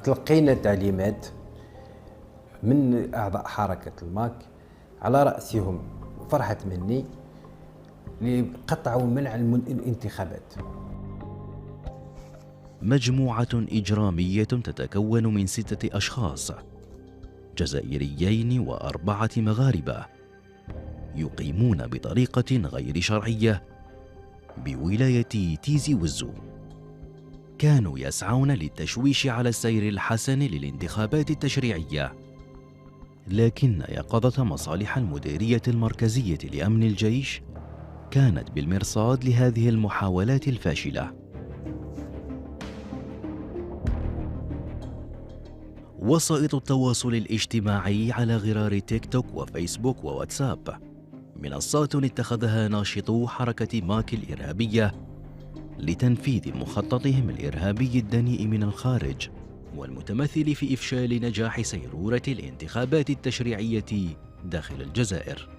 تلقينا تعليمات من أعضاء حركة الماك على رأسهم فرحة مني لقطع ومنع الانتخابات. مجموعة إجرامية تتكون من 6 أشخاص جزائريين و4 مغاربة يقيمون بطريقة غير شرعية بولاية تيزي وزو. كانوا يسعون للتشويش على السير الحسن للانتخابات التشريعية، لكن يقظة مصالح المديرية المركزية لأمن الجيش كانت بالمرصاد لهذه المحاولات الفاشلة. وسائط التواصل الاجتماعي على غرار تيك توك وفيسبوك وواتساب منصات اتخذها ناشطو حركة ماك الإرهابية لتنفيذ مخططهم الإرهابي الدنيء من الخارج، والمتمثل في إفشال نجاح سيرورة الانتخابات التشريعية داخل الجزائر.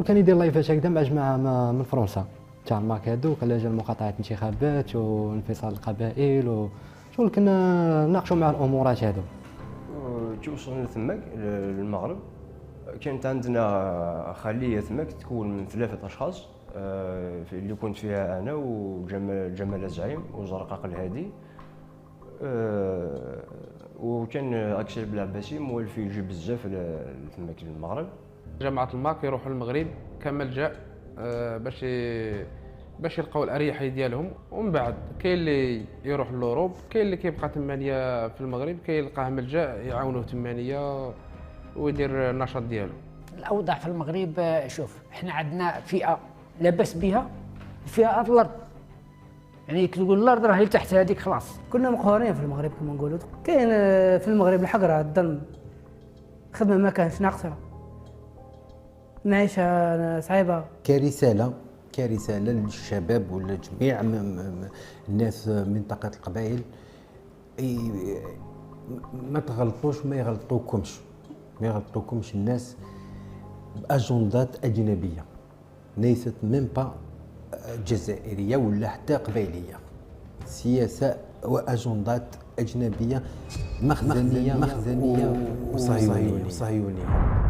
كان يدير لايفات هكذا مع جماعة من فرنسا تاع الماك هذوك على جال مقاطعة انتخابات وانفصال القبائل شغل كنا نناقشوا مع الامورات هذو. كي وصلنا ثماك للمغرب كانت عندنا خليه ثماك تكون من 3 اشخاص اللي كنت فيها انا وجمال الزعيم وزرقاق الهادي، وكان اكسل بالعباسي مولف يجي بزاف ثماك للمغرب. جماعه الماك يروحوا للمغرب كملجا باش يلقاو الاريحيه ديالهم، ومن بعد كاين اللي يروح لوروب، كاين اللي كيبقى تمانية في المغرب، كاين يلقاه ملجا يعاونوه تمانية ويدير النشاط ديالو. الاوضاع في المغرب، شوف احنا عندنا فئه لاباس بها وفئه الارض، يعني تقول الارض راهي تحت هذيك خلاص. كنا مقهورين في المغرب كما نقولوا، كاين في المغرب الحق راه الظلم، خدمه ما كانش ناقصه، معيشه صعيبه. كرسالة للشباب ولا جميع الناس منطقة القبائل، ما تغلطوش، ما يغلطوكمش الناس بأجندات أجنبية ليست من با جزائرية ولا حتى قبائلية، سياسة وأجندات أجنبية مخزنية وصهيونية.